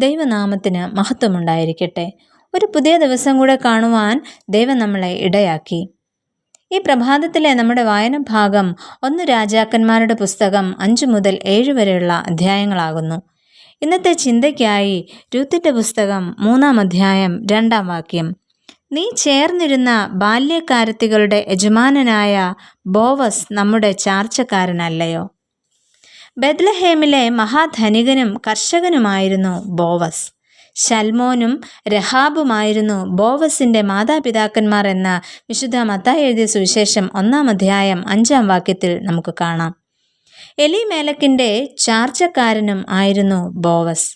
ദൈവനാമത്തിന് മഹത്വമുണ്ടായിരിക്കട്ടെ. ഒരു പുതിയ ദിവസം കൂടെ കാണുവാൻ ദൈവം നമ്മളെ ഇടയാക്കി. ഈ പ്രഭാതത്തിലെ നമ്മുടെ വായന ഭാഗം 1 രാജാക്കന്മാരുടെ പുസ്തകം 5 മുതൽ 7 വരെയുള്ള അധ്യായങ്ങളാകുന്നു. ഇന്നത്തെ ചിന്തയ്ക്കായി രൂത്തിന്റെ പുസ്തകം 3-ാം അധ്യായം 2-ാം വാക്യം. നീ ചേർന്നിരുന്ന ബാല്യക്കാരത്തികളുടെ യജമാനനായ ബോവസ് നമ്മുടെ ചാർച്ചക്കാരനല്ലയോ? ബെത്ലഹേമിലെ മഹാധനികനും കർഷകനുമായിരുന്നു ബോവസ്. ശൽമോനും രഹാബുമായിരുന്നു ബോവസിന്റെ മാതാപിതാക്കന്മാർ എന്ന് വിശുദ്ധ മത്തായി എഴുതിയ സുവിശേഷം 1-ാം അധ്യായം 5-ാം വാക്യത്തിൽ നമുക്ക് കാണാം. എലീമേലെക്കിന്റെ ചാർച്ചക്കാരനും ആയിരുന്നു ബോവസ്.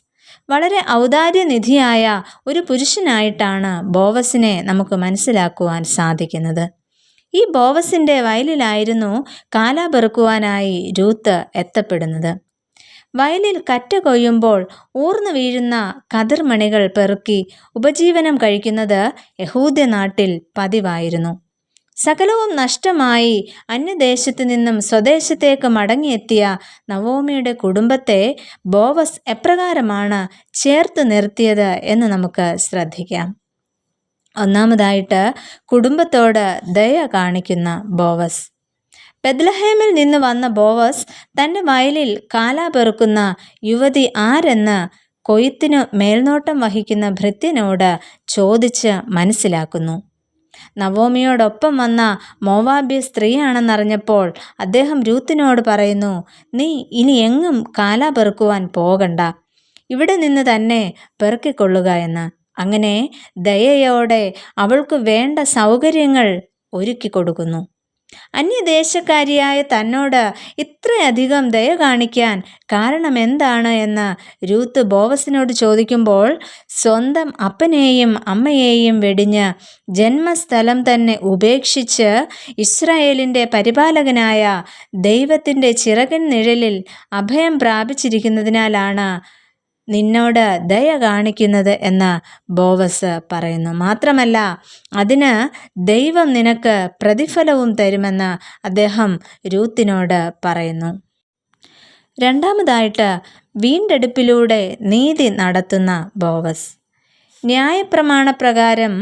വളരെ ഔദാര്യനിധിയായ ഒരു പുരുഷനായിട്ടാണ് ബോവസിനെ നമുക്ക് മനസ്സിലാക്കുവാൻ സാധിക്കുന്നത്. ഈ ബോവസിന്റെ വയലിലായിരുന്നു കാല പെറുക്കുവാനായി രൂത്ത് എത്തപ്പെടുന്നത്. വയലിൽ കറ്റ കൊയ്യുമ്പോൾ ഊർന്നു വീഴുന്ന കതിർമണികൾ പെറുക്കി ഉപജീവനം കഴിക്കുന്നത് യഹൂദ്യ നാട്ടിൽ പതിവായിരുന്നു. സകലവും നഷ്ടമായി അന്യദേശത്തു നിന്നും സ്വദേശത്തേക്ക് മടങ്ങിയെത്തിയ നവോമിയുടെ കുടുംബത്തെ ബോവസ് എപ്രകാരമാണ് ചേർത്ത് നിർത്തിയത് എന്ന് നമുക്ക് ശ്രദ്ധിക്കാം. ഒന്നാമതായിട്ട്, കുടുംബത്തോട് ദയ കാണിക്കുന്ന ബോവസ്. ബെത്ലഹേമിൽ നിന്ന് വന്ന ബോവസ് തൻ്റെ വയലിൽ കാല പെറുക്കുന്ന യുവതി ആരെന്ന് കൊയ്ത്തിനു മേൽനോട്ടം വഹിക്കുന്ന ഭൃത്യനോട് ചോദിച്ച് മനസ്സിലാക്കുന്നു. നവോമിയോടൊപ്പം വന്ന മോവാബ്യ സ്ത്രീയാണെന്നറിഞ്ഞപ്പോൾ അദ്ദേഹം രൂത്തിനോട് പറയുന്നു, നീ ഇനി എങ്ങും കാല പെറുക്കുവാൻ പോകണ്ട, ഇവിടെ നിന്ന് തന്നെ പെറുക്കിക്കൊള്ളുക എന്ന്. അങ്ങനെ ദയയോടെ അവൾക്ക് വേണ്ട സൗകര്യങ്ങൾ ഒരുക്കി കൊടുക്കുന്നു. അന്യദേശക്കാരിയായ തന്നോട് ഇത്രയധികം ദയ കാണിക്കാൻ കാരണം എന്താണ് എന്ന് രൂത്ത് ബോവസിനോട് ചോദിക്കുമ്പോൾ, സ്വന്തം അപ്പനെയും അമ്മയെയും വെടിഞ്ഞ് ജന്മസ്ഥലം തന്നെ ഉപേക്ഷിച്ച് ഇസ്രായേലിൻ്റെ പരിപാലകനായ ദൈവത്തിൻ്റെ ചിറകിൻ നിഴലിൽ അഭയം പ്രാപിച്ചിരിക്കുന്നതിനാലാണ് നിന്നോട് ദയ കാണിക്കുന്നത് എന്ന് ബോവസ് പറയുന്നു. മാത്രമല്ല, അതിന് ദൈവം നിനക്ക് പ്രതിഫലവും തരുമെന്ന് അദ്ദേഹം രൂത്തിനോട് പറയുന്നു. രണ്ടാമതായിട്ട്, വീണ്ടെടുപ്പിലൂടെ നീതി നടത്തുന്ന ബോവസ്. ന്യായപ്രമാണപ്രകാരം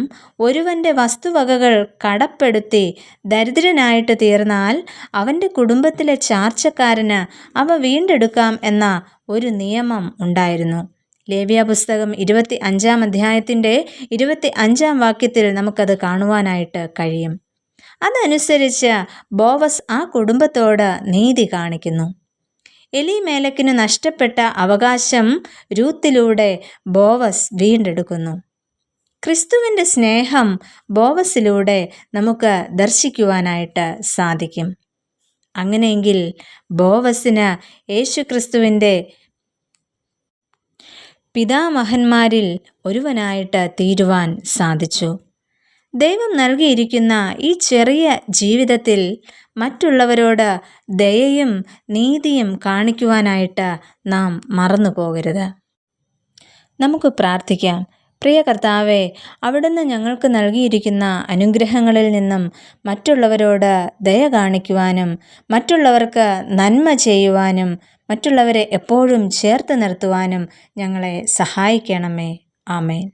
ഒരുവൻ്റെ വസ്തുവകകൾ കടപ്പെടുത്തി ദരിദ്രനായിട്ട് തീർന്നാൽ അവൻ്റെ കുടുംബത്തിലെ ചാർച്ചക്കാരന് അവ വീണ്ടെടുക്കാം എന്ന ഒരു നിയമം ഉണ്ടായിരുന്നു. ലേവ്യ പുസ്തകം 25-ാം അധ്യായത്തിൻ്റെ 25-ാം വാക്യത്തിൽ നമുക്കത് കാണുവാനായിട്ട് കഴിയും. അതനുസരിച്ച് ബോവസ് ആ കുടുംബത്തോട് നീതി കാണിക്കുന്നു. എലീമേലെക്കിന് നഷ്ടപ്പെട്ട അവകാശം രൂത്തിലൂടെ ബോവസ് വീണ്ടെടുക്കുന്നു. ക്രിസ്തുവിൻ്റെ സ്നേഹം ബോവസിലൂടെ നമുക്ക് ദർശിക്കുവാനായിട്ട് സാധിക്കും. അങ്ങനെയെങ്കിൽ ബോവസിന് യേശുക്രിസ്തുവിൻ്റെ പിതാമഹന്മാരിൽ ഒരുവനായിട്ട് തീരുവാൻ സാധിച്ചു. ദൈവം നൽകിയിരിക്കുന്ന ഈ ചെറിയ ജീവിതത്തിൽ മറ്റുള്ളവരോട് ദയയും നീതിയും കാണിക്കുവാനായിട്ട് നാം മറന്നു പോകരുത്. നമുക്ക് പ്രാർത്ഥിക്കാം. പ്രിയ കർത്താവേ, അവിടുന്ന് ഞങ്ങൾക്ക് നൽകിയിരിക്കുന്ന അനുഗ്രഹങ്ങളിൽ നിന്നും മറ്റുള്ളവരോട് ദയ കാണിക്കുവാനും മറ്റുള്ളവർക്ക് നന്മ ചെയ്യുവാനും മറ്റുള്ളവരെ എപ്പോഴും ചേർത്ത് നിർത്തുവാനും ഞങ്ങളെ സഹായിക്കണമേ. ആമേൻ.